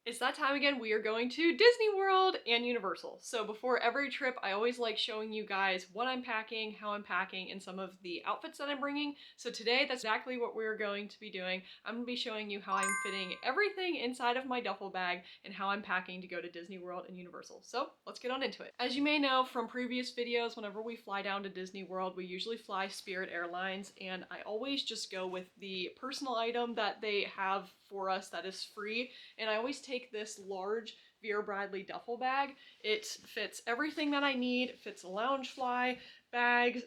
It's that time again. We are going to Disney World and Universal. So before every trip, I always like showing you guys what I'm packing, how I'm packing, and some of the outfits that I'm bringing. So today, that's exactly what we're going to be doing. I'm going to be showing you how I'm fitting everything inside of my duffel bag and how I'm packing to go to Disney World and Universal. So let's get on into it. As you may know from previous videos, whenever we fly down to Disney World, we usually fly Spirit Airlines, and I always just go with the personal item that they have for us that is free. And I always take this large Vera Bradley duffel bag. It fits everything that I need. It fits a Loungefly, bags,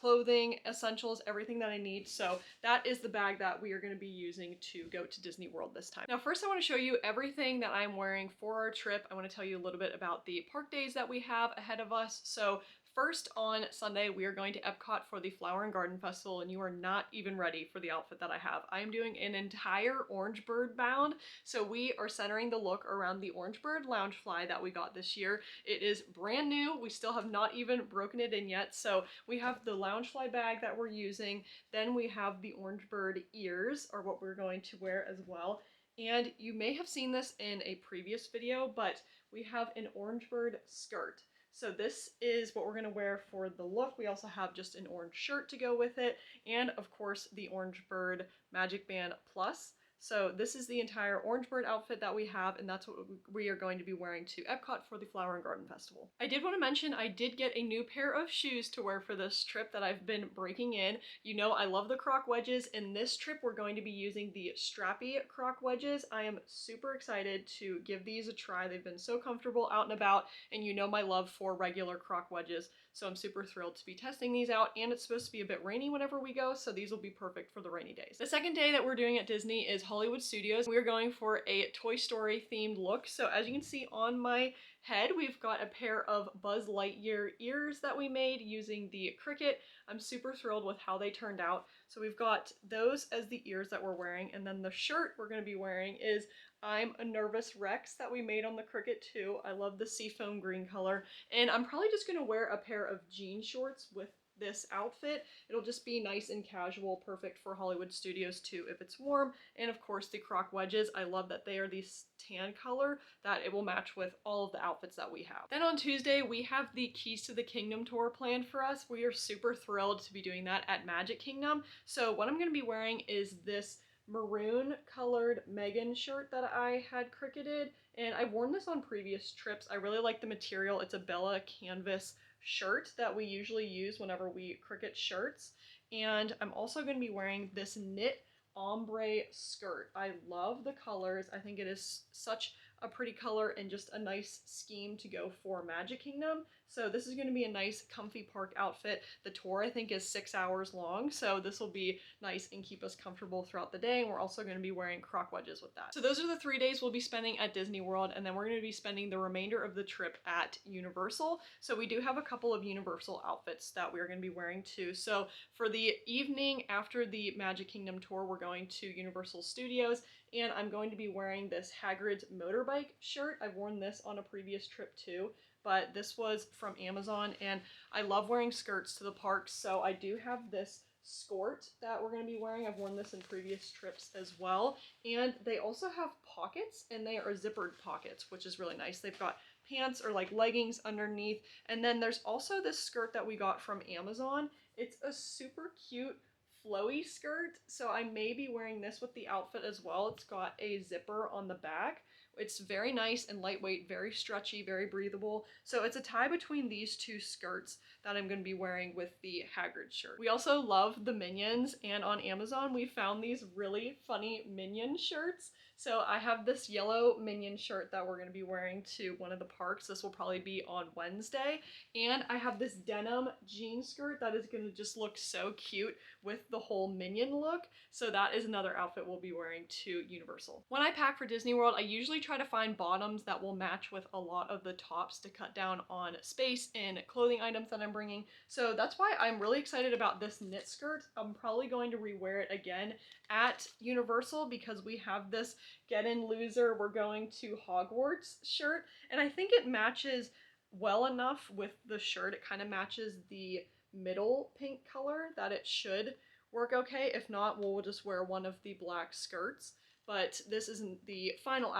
clothing, essentials, everything that I need. So that is the bag that we are going to be using to go to Disney World this time. Now first I want to show you everything that I'm wearing for our trip. I want to tell you a little bit about the park days that we have ahead of us. So first, on Sunday, we are going to Epcot for the Flower and Garden Festival, and you are not even ready for the outfit that I have. I am doing an entire orange bird bound, so we are centering the look around the orange bird Loungefly that we got this year. It is brand new. We still have not even broken it in yet, so we have the Loungefly bag that we're using, then we have the orange bird ears, are what we're going to wear as well. And you may have seen this in a previous video, but we have an orange bird skirt. So this is what we're going to wear for the look. We also have just an orange shirt to go with it, and of course the orange bird magic band plus. So this is the entire orange bird outfit that we have, and that's what we are going to be wearing to Epcot for the Flower and Garden Festival. I did want to mention I did get a new pair of shoes to wear for this trip that I've been breaking in. You know I love the Croc wedges. In this trip we're going to be using the strappy Croc wedges. I am super excited to give these a try. They've been so comfortable out and about, and you know my love for regular Croc wedges, so I'm super thrilled to be testing these out, and it's supposed to be a bit rainy whenever we go, so these will be perfect for the rainy days. The second day that we're doing at Disney is Hollywood Studios. We're going for a Toy Story themed look. So as you can see on my head, we've got a pair of Buzz Lightyear ears that we made using the Cricut. I'm super thrilled with how they turned out. So we've got those as the ears that we're wearing, and then the shirt we're going to be wearing is I'm a Nervous Rex that we made on the Cricut too. I love the seafoam green color, and I'm probably just going to wear a pair of jean shorts with this outfit. It'll just be nice and casual, perfect for Hollywood Studios too if it's warm. And of course the Croc wedges, I love that they are this tan color that it will match with all of the outfits that we have. Then on Tuesday we have the Keys to the Kingdom tour planned for us. We are super thrilled to be doing that at Magic Kingdom. So what I'm going to be wearing is this maroon colored Megan shirt that I had cricketed, and I've worn this on previous trips. I really like the material. It's a Bella canvas shirt that we usually use whenever we Cricut shirts. And I'm also going to be wearing this knit ombre skirt. I love the colors. I think it is such a pretty color and just a nice scheme to go for Magic Kingdom. So this is going to be a nice comfy park outfit. The tour I think is 6 hours long, so this will be nice and keep us comfortable throughout the day, and we're also going to be wearing Croc wedges with that. So those are the 3 days we'll be spending at Disney World, and then we're going to be spending the remainder of the trip at Universal. So we do have a couple of Universal outfits that we're going to be wearing too. So for the evening after the Magic Kingdom tour, we're going to Universal Studios, and I'm going to be wearing this Hagrid's motorbike shirt. I've worn this on a previous trip too, but this was from Amazon, and I love wearing skirts to the parks, so I do have this skirt that we're going to be wearing. I've worn this in previous trips as well, and they also have pockets, and they are zippered pockets, which is really nice. They've got pants or like leggings underneath, and then there's also this skirt that we got from Amazon. It's a super cute flowy skirt, so I may be wearing this with the outfit as well. It's got a zipper on the back. It's very nice and lightweight, very stretchy, very breathable. So it's a tie between these two skirts that I'm going to be wearing with the Hagrid shirt. We also love the Minions, and on Amazon we found these really funny Minion shirts. So I have this yellow Minion shirt that we're going to be wearing to one of the parks. This will probably be on Wednesday. And I have this denim jean skirt that is going to just look so cute with the whole Minion look. So that is another outfit we'll be wearing to Universal. When I pack for Disney World, I usually try to find bottoms that will match with a lot of the tops to cut down on space and clothing items that I'm bringing. So that's why I'm really excited about this knit skirt. I'm probably going to rewear it again at Universal because we have this Get In Loser, We're Going to Hogwarts shirt, and I think it matches well enough with the shirt. It kind of matches the middle pink color that it should work okay. If not, we'll just wear one of the black skirts. But this isn't the final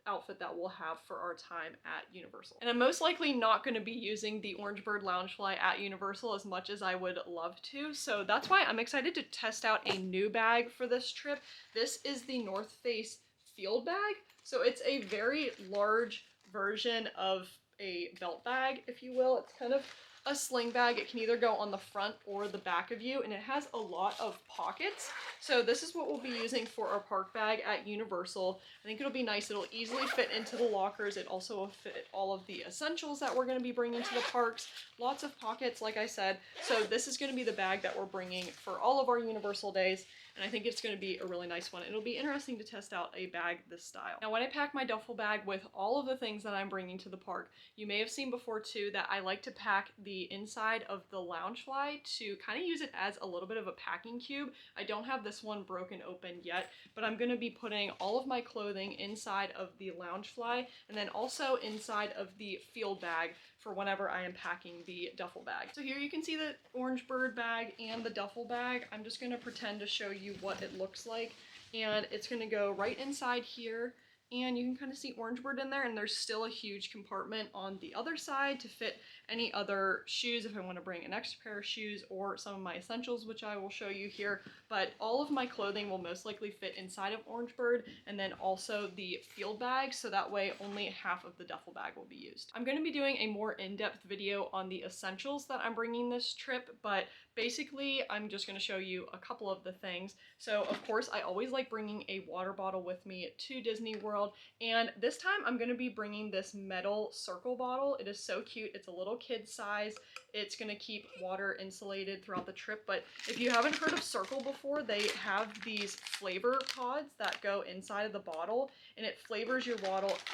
outfit that we'll have for our time at Universal. And I'm most likely not going to be using the Orange Bird Loungefly at Universal as much as I would love to, so that's why I'm excited to test out a new bag for this trip. This is the North Face Field Bag, so it's a very large version of a belt bag, if you will. It's kind of a sling bag. It can either go on the front or the back of you, and it has a lot of pockets. So this is what we'll be using for our park bag at Universal. I think it'll be nice. It'll easily fit into the lockers. It also will fit all of the essentials that we're going to be bringing to the parks. Lots of pockets, like I said. So this is going to be the bag that we're bringing for all of our Universal days, and I think it's going to be a really nice one. It'll be interesting to test out a bag this style. Now, when I pack my duffel bag with all of the things that I'm bringing to the park, you may have seen before too that I like to pack the inside of the Loungefly to kind of use it as a little bit of a packing cube. I don't have this one broken open yet, but I'm going to be putting all of my clothing inside of the Loungefly and then also inside of the field bag for whenever I am packing the duffel bag. So here you can see the Orange Bird bag and the duffel bag. I'm just going to pretend to show you what it looks like, and it's going to go right inside here. And you can kind of see Orange Bird in there, and there's still a huge compartment on the other side to fit any other shoes if I want to bring an extra pair of shoes or some of my essentials, which I will show you here. But all of my clothing will most likely fit inside of Orange Bird, and then also the field bag, so that way only half of the duffel bag will be used. I'm going to be doing a more in-depth video on the essentials that I'm bringing this trip, but basically I'm just going to show you a couple of the things. So of course I always like bringing a water bottle with me to Disney World, and this time I'm going to be bringing this metal circle bottle. It is so cute. It's a little kid size. It's going to keep water insulated throughout the trip, but if you haven't heard of Circle before, they have these flavor pods that go inside of the bottle, and it flavors your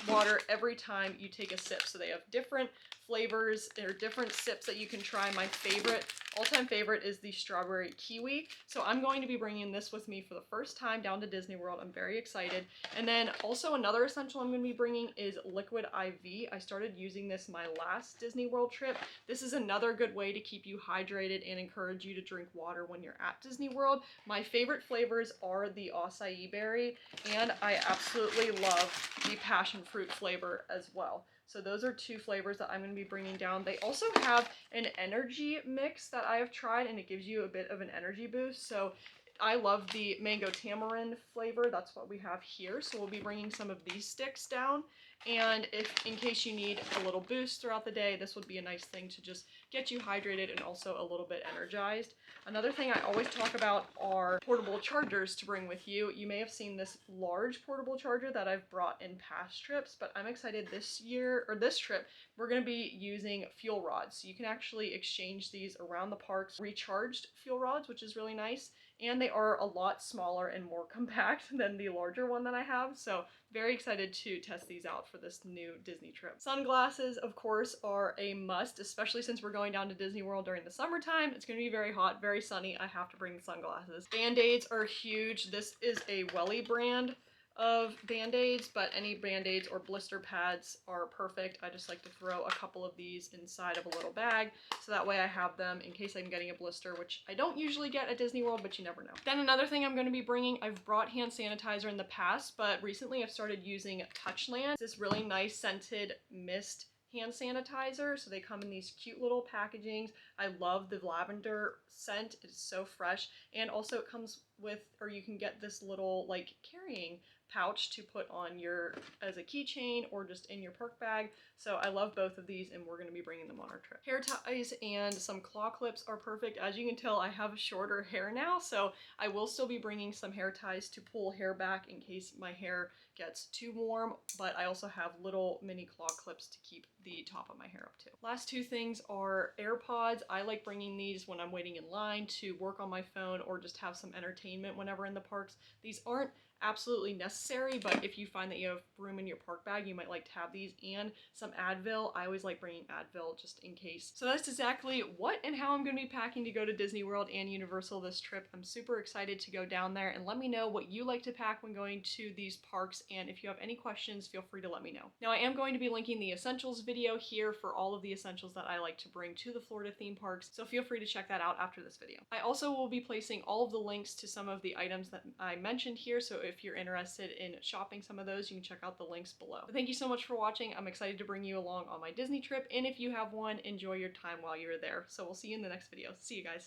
water every time you take a sip. So they have different flavors. There are different sips that you can try. My favorite, all-time favorite, is the strawberry kiwi. So I'm going to be bringing this with me for the first time down to Disney World. I'm very excited. And then also another essential I'm going to be bringing is liquid IV. I started using this my last Disney World trip. This is another good way to keep you hydrated and encourage you to drink water when you're at Disney World. My favorite flavors are the acai berry, and I absolutely love the passion fruit flavor as well. So those are two flavors that I'm going to be bringing down. They also have an energy mix that I have tried, and it gives you a bit of an energy boost. So I love the mango tamarind flavor. That's what we have here. So we'll be bringing some of these sticks down. And if, in case you need a little boost throughout the day, this would be a nice thing to just get you hydrated and also a little bit energized. Another thing I always talk about are portable chargers to bring with you. You may have seen this large portable charger that I've brought in past trips, but I'm excited this year, or this trip, we're going to be using fuel rods. So you can actually exchange these around the parks, recharged fuel rods, which is really nice. And they are a lot smaller and more compact than the larger one that I have, so very excited to test these out for this new Disney trip. Sunglasses, of course, are a must, especially since we're going down to Disney World during the summertime. It's going to be very hot, very sunny. I have to bring sunglasses. Band-Aids are huge. This is a Welly brand of Band-Aids, but any Band-Aids or blister pads are perfect. I just like to throw a couple of these inside of a little bag, so that way I have them in case I'm getting a blister, which I don't usually get at Disney World, but you never know. Then another thing I'm going to be bringing, I've brought hand sanitizer in the past, but recently I've started using Touchland. It's this really nice scented mist hand sanitizer. So they come in these cute little packagings. I love the lavender scent. It's so fresh. And also it comes with, or you can get this little like carrying pouch to put on your, as a keychain or just in your park bag. So I love both of these, and we're going to be bringing them on our trip. Hair ties and some claw clips are perfect. As you can tell, I have shorter hair now, so I will still be bringing some hair ties to pull hair back in case my hair gets too warm, but I also have little mini claw clips to keep the top of my hair up too. Last two things are AirPods. I like bringing these when I'm waiting in line to work on my phone or just have some entertainment whenever in the parks. These aren't absolutely necessary, but if you find that you have room in your park bag, you might like to have these, and some Advil. I always like bringing Advil just in case. So that's exactly what and how I'm going to be packing to go to Disney World and Universal this trip. I'm super excited to go down there, and let me know what you like to pack when going to these parks and if you have any questions, feel free to let me know. Now, I am going to be linking the essentials video here for all of the essentials that I like to bring to the Florida theme parks, so feel free to check that out after this video. I also will be placing all of the links to some of the items that I mentioned here, so if you're interested in shopping some of those, you can check out the links below. But thank you so much for watching. I'm excited to bring you along on my Disney trip, and if you have one, enjoy your time while you're there. So we'll see you in the next video. See you guys.